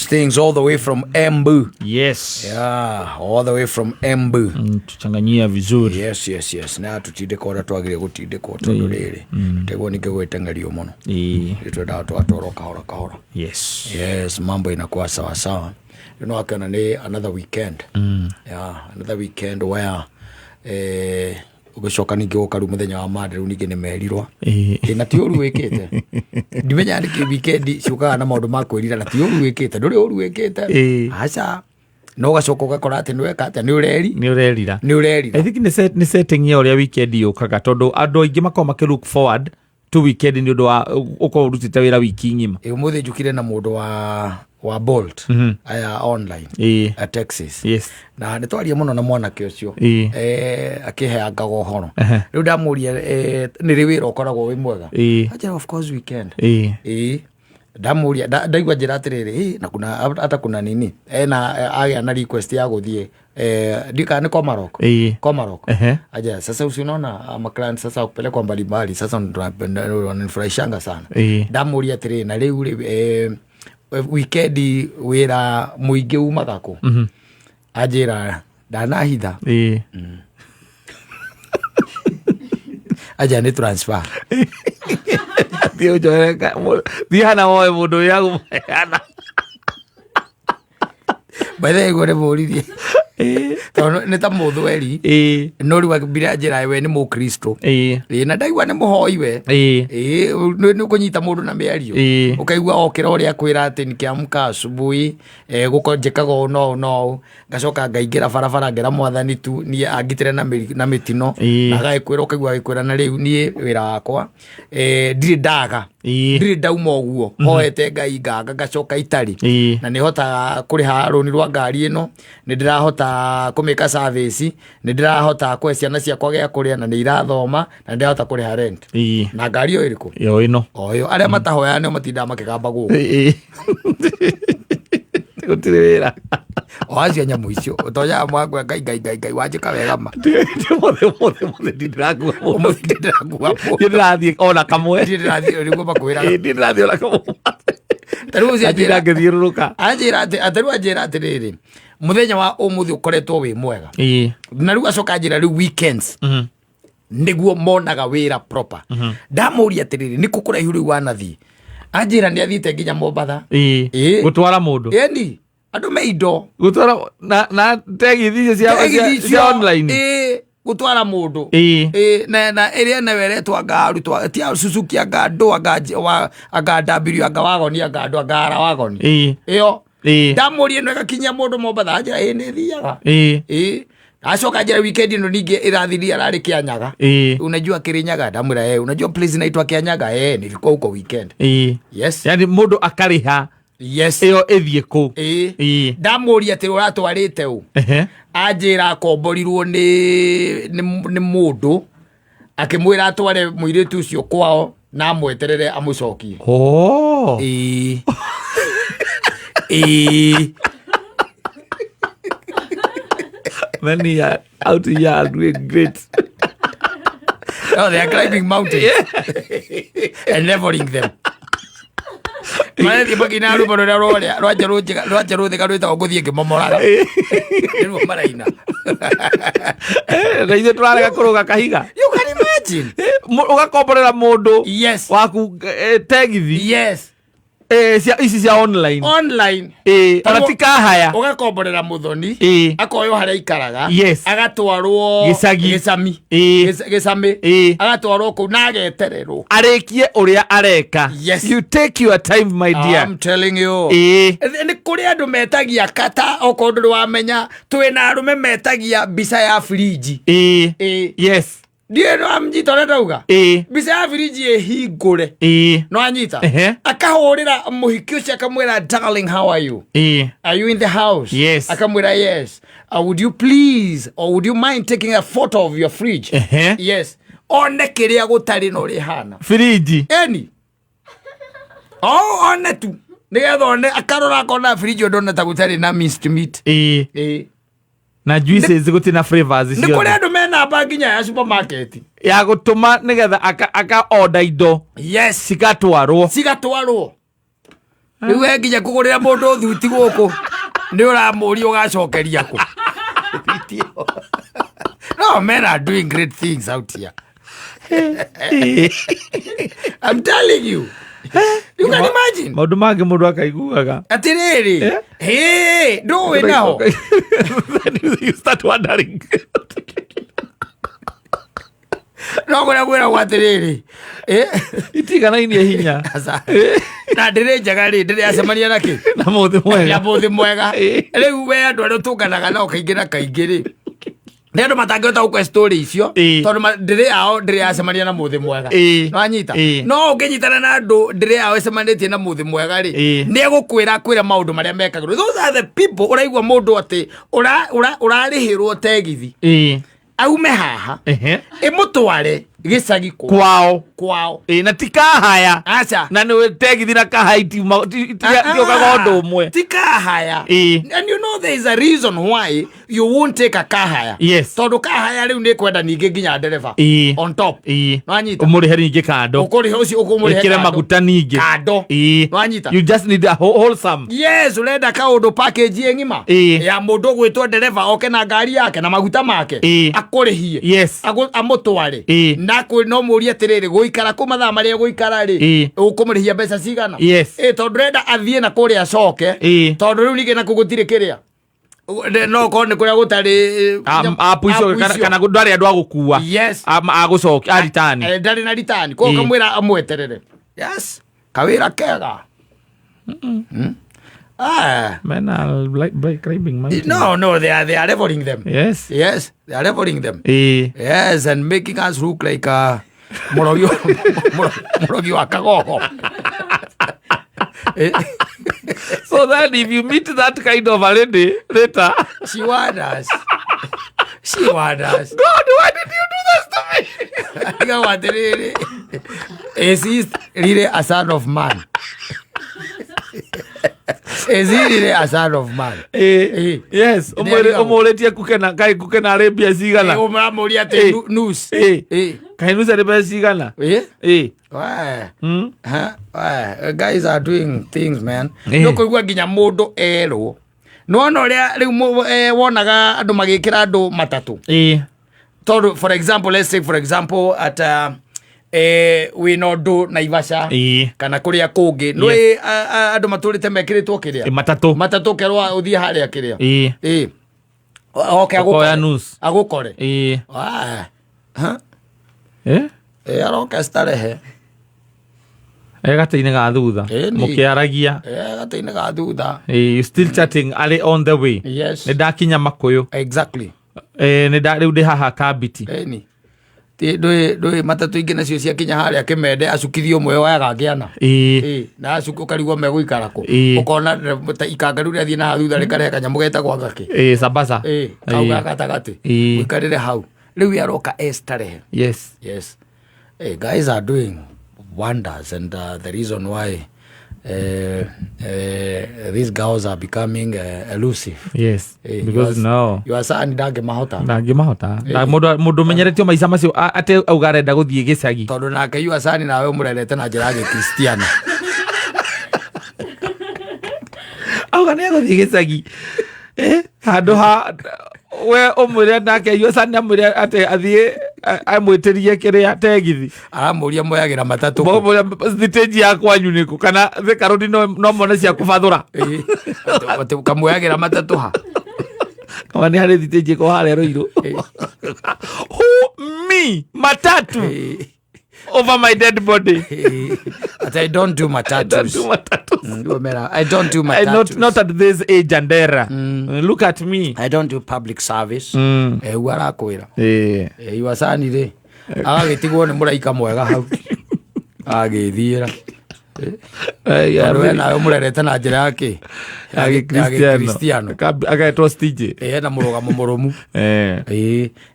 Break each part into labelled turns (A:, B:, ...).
A: things all the way from Embu.
B: Yes.
A: Yeah, all the way from Embu.
B: Tuchanganyia vizuri.
A: Yes. Na tutindika ora twagire gutindika tondu riri. Tego nikigwetangario muno. Twenda twatoroka hora. Yes, mambo inakuwa sawa sawa. You know, akana ni another weekend. Yeah, another weekend where ugicoka ningi ukaru muthenya wa Monday ru ningi ni merirwa na ti uru wikite ndimenya ndi weekend ciukaga na maundu ma kwirira na ti uru wikite nduri uru wikite aca no gacoka ugakora ati niweka ati ni urerira I
B: think ni setting ya uria weekend yukaga tondu andu aingi makoma ke look forward to weekend ni undu wa uko rutite wira wiki ngima
A: umuthi njukire na mundu wa Bolt aya online at Texas.
B: Yes.
A: Na nitwaria muno na mwanake ucio akiheanga gohoro riu ndamuria ni ri wira ukoragwo wi mwega acha of course weekend ndamuria ndaigwa njira atiriri na kuna hata kuna nini na aya na request ya guthie ndika ni Komaroko aja sasa usiona client sasa kupeleka mbalimbali sasa tunanifurahishanga sana ndamuria atiriri na riu weekend wira muingi umaga ku ajira ndanahitha aja ni transfer
B: Dio joreka dihana moyo mundu yagu yana
A: baithe gore boririe tono ni ta muthweri no riwa bila njira we ni mukristo na ndaigwa ni muhoi we ni kunyita mundu na miario ukaigwa okira uria kwira ati ni kiamka asubuhi gukonjekaga no ngacoka ngaingira barabara ngera mwathani tu ni angitire na mitino na gaikwira ukaigwa gikwira na riu ni wira wakwa ndiri ndaga ndiri ndauma oguo hoete ngai ngacoka itari na ni hota kuriha runi rwa ngari ino ni ndirahota kumeka service ni ndirahota kwecia na ciakwa gya kuria na ni irathoma na ndirahota kuriha rent na ngari yo iriku
B: yo ino
A: oyo aria matahoya ni matinda makigamba guo
B: gutire wira
A: oacia nyamu icio utonya mwangwa ngai wajika wega ma
B: mothe ndiraku ndirathie ona kamwe
A: ndirathie niguo makwira
B: ndirathie ona kamwe
A: taru cia
B: njira ngithiururuka
A: ajira atiriri muthenya wa umuthi ukoretwo wi mwega na riu acoka njira riu weekends niguo monaga wira proper ndamuria atiriri ni kukura ihuru wanathi ajira ni athite nginya Mombatha
B: gutwara mundu
A: ni andu meindo
B: gutwara na tegithi cia online
A: gutwara mundu na iria na weretwa ngaru tia Suzuki ngando agandambirio agawagoni ngando agara wagoni iyo ndamurie no gakinya mundu Mombatha ajira ni thiaga acoka njira weekend ino ningi irathiria arari Kianyaga unajua Kirinyaga ndamwira unajua place inaitwa Kianyaga nilikuwa huko weekend yes
B: yani mundu akariha
A: yes
B: iyo ithie ku
A: ndamuria ati uratwarite u ajira akomborirwo ni mundu akimwira atware muiritu ucio kwao na amweterere amucokie
B: Many are out here doing great.
A: Oh, they are climbing mountains and leveling them. Mane di bagina ru baro rolia roja de garuta oguthie ngimomora niru maraina
B: Reithe turarega kuruga kahiga.
A: You can imagine
B: ugakomborera mundu
A: yes
B: waku tegithi
A: yes
B: isi cia online anatika haya
A: ugakomborera muthoni akoyo haria ikaraga agatwarwo gicami agatwarwo ku na agetererwo
B: arekie uria areka you take your time my dear
A: I'm telling you ni kuri andu metagia kata okondu wamenya twina arume metagia bisa ya friji
B: yes
A: ndiye no amjita ndauga bisa ya friji hingure no anyita akahurira muhiki ucio akamwira darling how are you are you in the house
B: yes
A: akamwira yes would you please or would you mind taking a photo of your fridge yes one kiria gutari no rihana
B: friji
A: one tu nigetha one akarora kona fridge ndona ta gutari na minced meat
B: na juices gutina flavors
A: cio. Ni kuri andu mena banginya ya supermarket.
B: Ya gutuma nigetha aka order indo.
A: Yes,
B: cigatwarwo.
A: Riu we nginya kugurira mundu thuti guku ni uramuria ugacokeria ku. No, men are doing great things out here. I'm telling you. You can imagine.
B: Maundu mangi mundu akaiguaga.
A: Atiriri. Hey, do we now?
B: Then you start wondering.
A: No gwira gwatiriri.
B: Itigana ini hinya.
A: Na ndire njaga ri ndire acemania na ki.
B: Na muthi mwega.
A: Ya muthi mwega. Riu we andu aria tunganaga nao kaingĩ kaingĩ nĩ andũ matangĩhota gũkũhe story icio tondũ ndĩrĩ ao ndĩrĩ acemania na mũthĩ mwega no anyita no ũngĩnyitana na andũ ndĩrĩ ao acemanĩtie na mũthĩ mwega rĩ nĩ egũkwĩra maũndũ marĩa mekagĩrwo. Those are the people ũraigua mũndũ atĩ ũrarĩhĩrwo tegithi aume haha ĩmũtware gĩcagi kwao
B: na tikahaya
A: acha
B: na nĩ tegithi na kahaiti tiokaga ũndũ ũmwe
A: tikahaya. And you know there is a reason why you won't take a kahaya.
B: Yes.
A: Tondũ kahaya rĩu nĩ kwenda ningĩ nginya ndereba on top no anyita
B: ũmũrĩhe ningĩ kando
A: ũkũrĩhe ũcio ũkũmũrĩhe
B: kĩre maguta ningĩ
A: kando no anyita.
B: You just need a wholesome.
A: Yes, ũrenda kaũndũ package ng'ima ya mũndũ gwĩtwo ndereba oke na ngari yake na maguta make akũrĩhie.
B: Yes.
A: Amũtware na no mũria atĩrĩrĩ gũikara kũ mathaa marĩa gũikara rĩ ũkũmũrĩhia mbeca cigana. Tondũ ũrenda athiĩ na kũrĩa acoke tondũ rĩu ningĩ na gũtirĩ kĩrĩa no korwo nĩ kũrĩa gũtarĩ
B: apu icio kana ndarĩ andũ a gũkua agũcokia aritani
A: ndarĩ na ritani koguo kamwĩra amweterere. Yes, kawĩra kega.
B: Men are climbing mountains.
A: No, they are leveling them.
B: Yes,
A: they are leveling them. Yes, and making us look like Morogi wa Kagogo.
B: So then if you meet that kind of a lady later,
A: she wonders.
B: God, why did you do this to me?
A: Is he really a son of man? Is he really a son of man?
B: Yes. Umuletia kukena Arabia sigana.
A: Umuletia te news.
B: Kai news Arabia sigana.
A: Why? Guys are doing things, man. No kuigua nginya mundu ero. No ria wonaga andu magikira andu matatu. For example, let's say at we no do Naivasha kana kuria kungi no andu maturite mekiritwo kiria matatu kerwa uthie haria kiria okay agukore aroka starehe
B: gataine ga thutha mukiaragia
A: gataine ga thutha
B: you still chatting ali on the way.
A: Yes,
B: ni dakinya makuyu
A: exactly
B: ni da riu ndi haha kabiti
A: ndui matatu ingĩ nacio cia kinya harĩa Kĩmende acukithio mwe waga ngĩana na acuku karigwo megũikara kũ ũkona ikanga rĩu rĩathiĩ na thutha rĩkarehe kanyamũ getagwo ngakĩ
B: Sabasa
A: kau gatagatĩ ũikarĩre hau rĩu aroka starehe.
B: Yes.
A: Guys are doing wonders, and the reason why these girls are becoming elusive.
B: Yes, because no
A: your son ndangĩmahota
B: mũndũ menyeretio maica macio ate auga arenda gũthiĩ gĩcagi
A: tondũ nake your son nawe ũmũrerete na njĩra ya Gĩkristiano
B: auga nĩ egũthiĩ gĩcagi handũ ha we ũmwĩre nake your son amwĩre atĩ athiĩ amwĩtĩrie kĩrĩa tegithi
A: aramũria moyagĩra matatũ
B: stage ya kwanyu nĩkũ kana Thika Road no mone cia kũbathũra
A: kamwoyagĩra matatũ ha
B: kama nĩ harĩ stage ĩko harĩa Ruiru me matatu over my dead body.
A: I don't do matatus. I don't do matatus.
B: Not at this age and era. Look at me.
A: I don't do public service. Warakwira. Iwasani re. Agagĩtigwo nĩ mũraika mwega hau. Agĩthiĩra. Nawe ũmũrerete na njĩra yake ya Gĩkristiano
B: agetwo stage
A: na mũrũgamo mũrũmu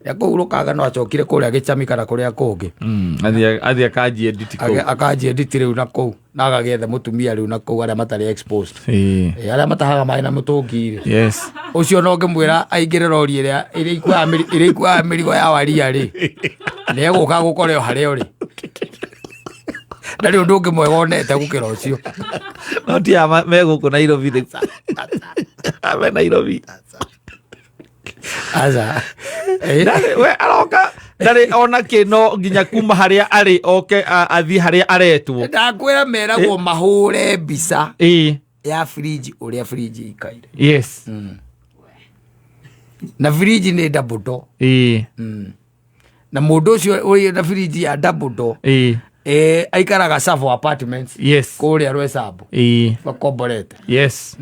A: akũhurũkaga no acokire kũrĩa Gĩcami kana kũrĩa kũngĩ
B: athiĩ akanjia edit kũu
A: akanjia edit rĩu na kũu na agagĩetha mũtumia rĩu na kũu arĩa matarĩ exposed arĩa matahaga maĩ na mũtũngi ũcio no ngĩmwĩra aingĩre rori ĩrĩa ikuaga mĩrigo ya waria rĩ nĩ egũka gũkora harĩa ũrĩ ndarĩ ũndũ ũngĩ mwega onete gũkĩra ũcio.
B: No ti ama me gũkũ Nairobi rĩ. Me Nairobi.
A: Aca.
B: We aroka ndarĩ ona kĩno nginya kuma harĩa arĩ oke athiĩ harĩa aretwo.
A: Ndakwĩra meragwo mahũre mbica ya fridge ũrĩa fridge ikaire.
B: Yes.
A: Na fridge nĩ double door. Na mũndũ ũcio ũrĩ na fridge ya double door aikaraga Savo Apartments.
B: Yes.
A: Kũrĩa Rwesambu. Bakomborete.
B: Yes.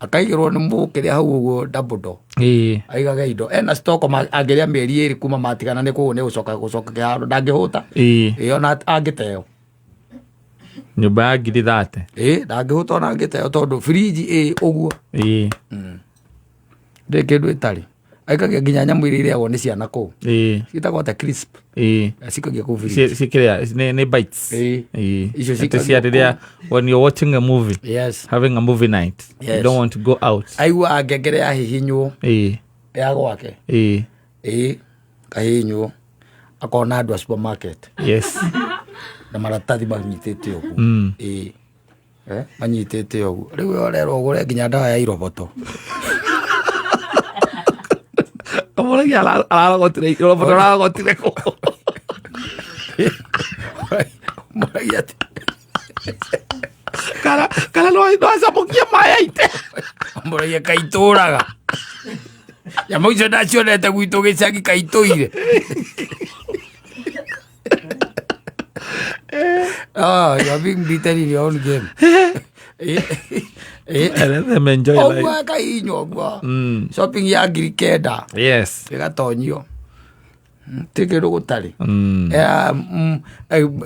A: Akaigĩrwo nĩ mũkĩrĩa hau ũguo double door. Aigaga indo ena stock angĩrĩa mĩeri 2 kuma matigana nĩ kũu nĩ gũcoka kĩharo ndangĩhũta. Ona angĩteo
B: nyũmba ya ngiri 30.
A: Ndangĩhũta ona angĩteo tondũ fridge ũguo. Ndĩ kĩndũ ĩtarĩ aikagia nginya nyamũ iria irĩagwo nĩ ciana kũu. Citagwo ta crisp. Cikagia kũu fridge.
B: Cikĩrĩa nĩ bites. Icio cia rĩrĩa when you're watching a movie.
A: Yes.
B: Having a movie night. You don't want to go out.
A: Aigua ngengere ya hihinywo. Ya gwake. Kahihinywo. Akona andũ a supermarket.
B: Yes.
A: Na maratathi manyitĩte ũguo. Manyitĩte ũguo. Rĩu orerwo ũgũre nginya ndawa ya iroboto.
B: Kamũragia ararogotire iroboto ararogotire kũ.
A: Mũragia atĩ.
B: Kana no acamũkia mayaite.
A: Mũragia kaitũraga. Nyamũ icio ndacionete gwitũ gĩcagi kaitũire. You're being beaten in your own game.
B: Let them enjoy life.
A: Ogwa kahihinywo ogwa. Shopping ya ngiri 9.
B: Yes.
A: Ĩgatonyio. Ti kĩndũ gũtarĩ.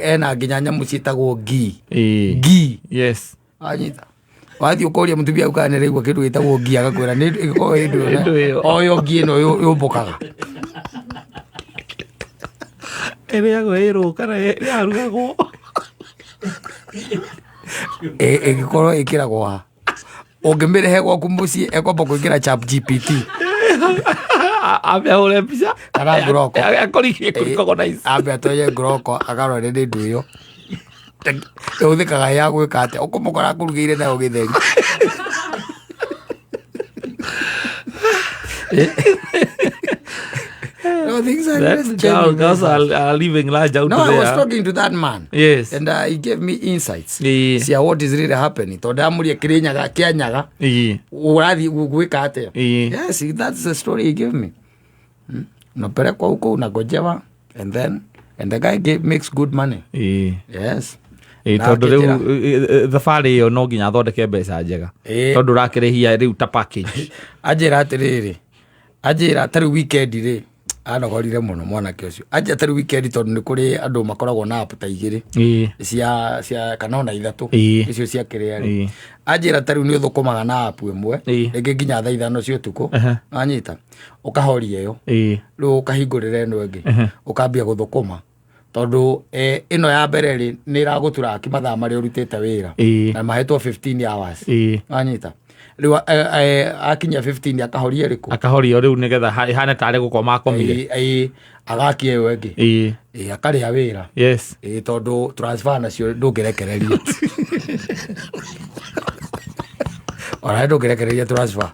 A: Ena nginya nyamũ ciĩtagwo ngii. Yes. Anyita. Wathiĩ ũkoria mũtumia ũkana nĩraigua kĩndũ gĩtagwo ngii agakwĩra nĩ ĩyo oyo ngii ĩno yũmbũkaga.
B: Ĩrĩagwo ĩrũ kana yarugagwo.
A: Ĩgĩkorwo ĩkĩragwo ha. Ũngĩmĩrehe gwaku mũciĩ ekwamba kũingĩra ChatGPT. Ambe ahũre mbica kana ngoroko.
B: Akorikie kũrikogwo nice.
A: Ambe atoye ngoroko akarore nĩ ndũ ĩyo. Ũhũthĩkaga ya gwĩka atĩa ũkũmũkora akũrugĩire nayo gĩtheri. No, things are
B: girls are living large out there.
A: I was talking to that man.
B: Yes.
A: And he gave me insights. See what is really happening. Tondu amuria kirinyaga kianyaga. Urathi gwika atia. Yes, that's the story he gave me. No pelekwa huko unagojewa and the guy makes good money. Yes.
B: Tondu riu thabarĩ ĩyo no nginya athondeke mbeca njega. Tondu rakĩrĩhia riu ta package.
A: Ajĩra atĩrĩrĩ. Ajĩra tarĩ weekend rĩ. Anogorire muno mwanake ũcio. Anja tarĩ weekend tondu nĩ kũrĩ andũ makoragwo na app ta igĩrĩ. Cia kana ona 3. Icio cia kĩrĩa rĩ. Ajĩra tarĩ nĩ ũthũkũmaga na app ĩmwe. Rĩngĩ nginya thaa 5 cia ũtukũ. Anyita. Ũkahoria ĩyo. Rĩu ũkahingũrĩra ĩno ĩngĩ. Ũkambia gũthũkũma. Tondu ĩno ya mbere rĩ nĩ ĩragũtura mathaa marĩa ũrutĩte wĩra. Na mahetwo 15 hours. Anyita. Riu akinya 15 akahoria rĩkũ. Akahoria
B: rĩu nĩgetha ihane tarĩ gũkoma akomire.
A: Agakia ĩyo ĩngĩ. Akarĩa wĩra.
B: Yes.
A: Tondu transfer nacio ndũngĩrekereria. Ora ndũngĩrekereria transfer.